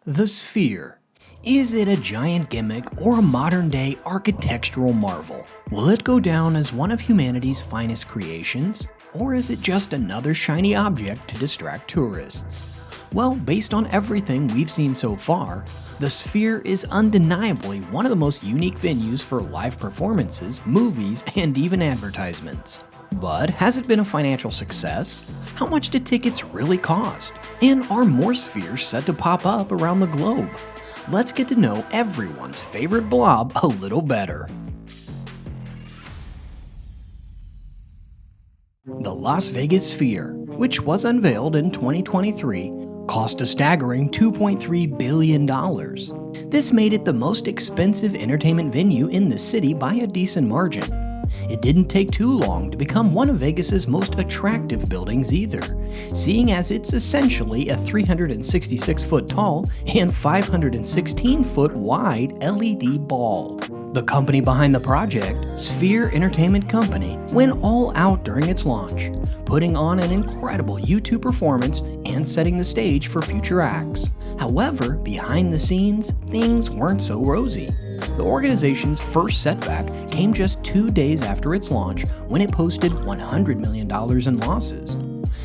The Sphere. Is it a giant gimmick or a modern-day architectural marvel? Will it go down as one of humanity's finest creations? Or is it just another shiny object to distract tourists? Well, based on everything we've seen so far, the Sphere is undeniably one of the most unique venues for live performances, movies, and even advertisements. But has it been a financial success? How much did tickets really cost? And are more spheres set to pop up around the globe? Let's get to know everyone's favorite blob a little better. The Las Vegas Sphere, which was unveiled in 2023, cost a staggering $2.3 billion. This made it the most expensive entertainment venue in the city by a decent margin. It didn't take too long to become one of Vegas's most attractive buildings either, seeing as it's essentially a 366-foot tall and 516-foot wide LED ball. The company behind the project, Sphere Entertainment Company, went all out during its launch, putting on an incredible YouTube performance and setting the stage for future acts. However, behind the scenes, things weren't so rosy. The organization's first setback came just 2 days after its launch when it posted $100 million in losses.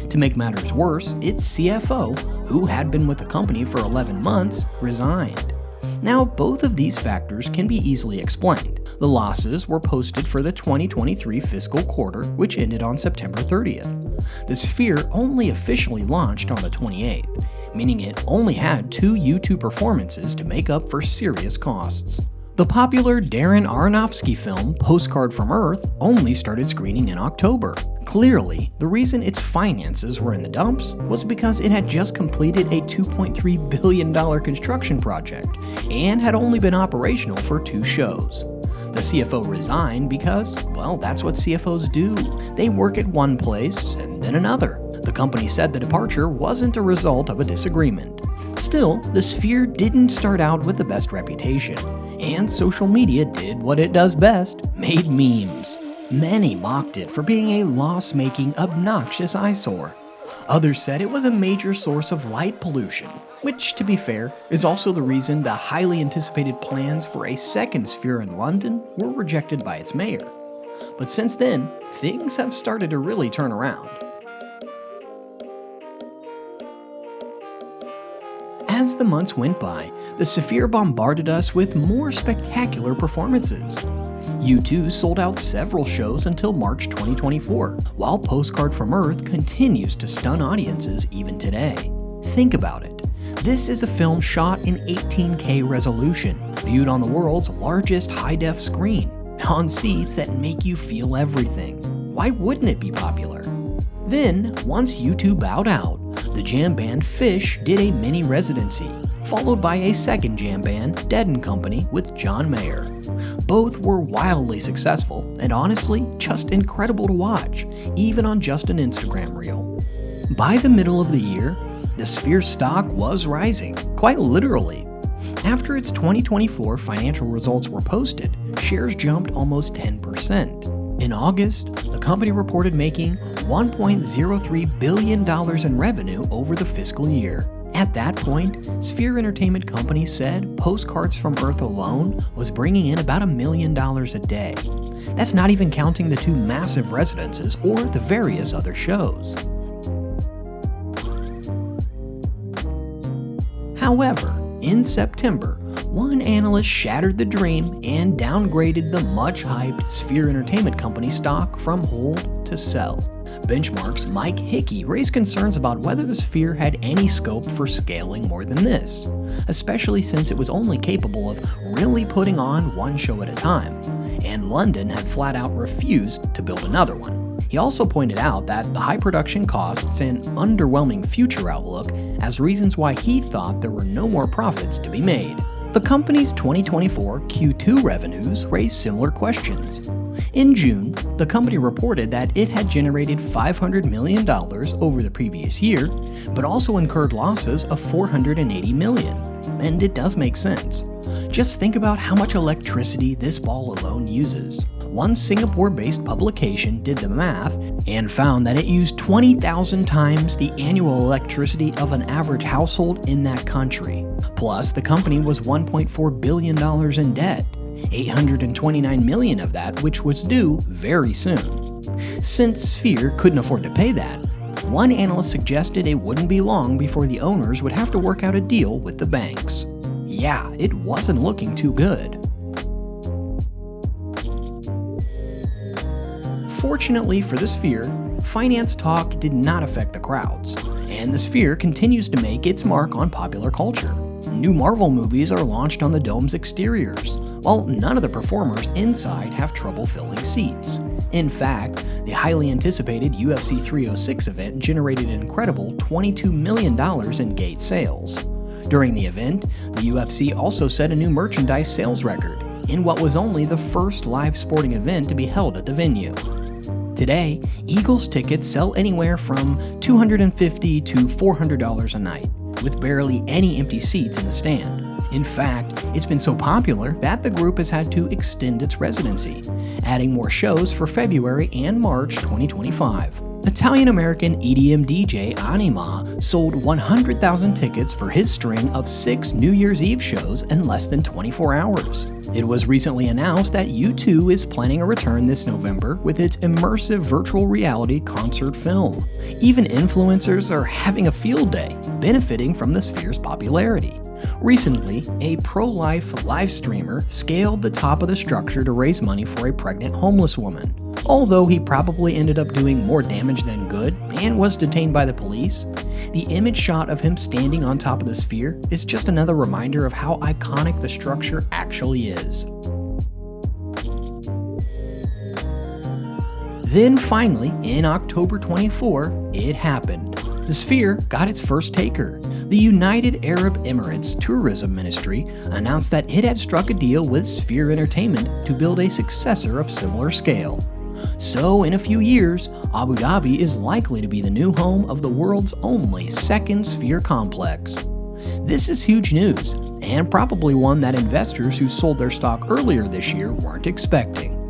To make matters worse, its CFO, who had been with the company for 11 months, resigned. Now, both of these factors can be easily explained. The losses were posted for the 2023 fiscal quarter, which ended on September 30th. The Sphere only officially launched on the 28th, meaning it only had 2 YouTube performances to make up for serious costs. The popular Darren Aronofsky film Postcard from Earth only started screening in October. Clearly, the reason its finances were in the dumps was because it had just completed a $2.3 billion construction project and had only been operational for 2 shows. The CFO resigned because, well, that's what CFOs do. They work at one place and then another. The company said the departure wasn't a result of a disagreement. Still, the Sphere didn't start out with the best reputation, and social media did what it does best, made memes. Many mocked it for being a loss-making, obnoxious eyesore. Others said it was a major source of light pollution, which, to be fair, is also the reason the highly anticipated plans for a second Sphere in London were rejected by its mayor. But since then, things have started to really turn around. As the months went by, the Sphere bombarded us with more spectacular performances. U2 sold out several shows until March 2024, while Postcard from Earth continues to stun audiences even today. Think about it. This is a film shot in 18K resolution, viewed on the world's largest high-def screen, on seats that make you feel everything. Why wouldn't it be popular? Then, once U2 bowed out, the jam band Fish did a mini residency, followed by a second jam band, Dead & Company, with John Mayer. Both were wildly successful, and honestly, just incredible to watch, even on just an Instagram reel. By the middle of the year, the Sphere stock was rising, quite literally. After its 2024 financial results were posted, shares jumped almost 10%. In August, the company reported making $1.03 billion in revenue over the fiscal year. At that point, Sphere Entertainment Company said Postcards from Earth alone was bringing in about $1 million a day. That's not even counting the 2 massive residences or the various other shows. However, in September, one analyst shattered the dream and downgraded the much-hyped Sphere Entertainment Company stock from hold to sell. Benchmark's Mike Hickey raised concerns about whether the Sphere had any scope for scaling more than this, especially since it was only capable of really putting on 1 show at a time, and London had flat out refused to build another one. He also pointed out that the high production costs and underwhelming future outlook as reasons why he thought there were no more profits to be made. The company's 2024 Q2 revenues raised similar questions. In June, the company reported that it had generated $500 million over the previous year, but also incurred losses of $480 million. And it does make sense. Just think about how much electricity this ball alone uses. one Singapore-based publication did the math and found that it used 20,000 times the annual electricity of an average household in that country. Plus, the company was $1.4 billion in debt, $829 million of that which was due very soon. Since Sphere couldn't afford to pay that, one analyst suggested it wouldn't be long before the owners would have to work out a deal with the banks. Yeah, it wasn't looking too good. Fortunately for the Sphere, finance talk did not affect the crowds, and the Sphere continues to make its mark on popular culture. New Marvel movies are launched on the dome's exteriors, while none of the performers inside have trouble filling seats. In fact, the highly anticipated UFC 306 event generated an incredible $22 million in gate sales. During the event, the UFC also set a new merchandise sales record in what was only the first live sporting event to be held at the venue. Today, Eagles tickets sell anywhere from $250 to $400 a night, with barely any empty seats in the stand. In fact, it's been so popular that the group has had to extend its residency, adding more shows for February and March 2025. Italian-American EDM DJ Anima sold 100,000 tickets for his string of 6 New Year's Eve shows in less than 24 hours. It was recently announced that U2 is planning a return this November with its immersive virtual reality concert film. Even influencers are having a field day, benefiting from the Sphere's popularity. Recently, a pro-life live streamer scaled the top of the structure to raise money for a pregnant homeless woman. Although he probably ended up doing more damage than good and was detained by the police, the image shot of him standing on top of the Sphere is just another reminder of how iconic the structure actually is. Then finally, in October 24, it happened. The Sphere got its first taker. The United Arab Emirates Tourism Ministry announced that it had struck a deal with Sphere Entertainment to build a successor of similar scale. So in a few years, Abu Dhabi is likely to be the new home of the world's only second Sphere complex. This is huge news, and probably one that investors who sold their stock earlier this year weren't expecting.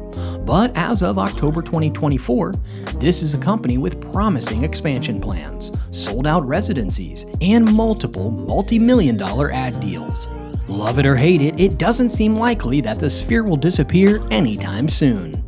But as of October 2024, this is a company with promising expansion plans, sold-out residencies, and multiple multi-million-dollar ad deals. Love it or hate it, it doesn't seem likely that the Sphere will disappear anytime soon.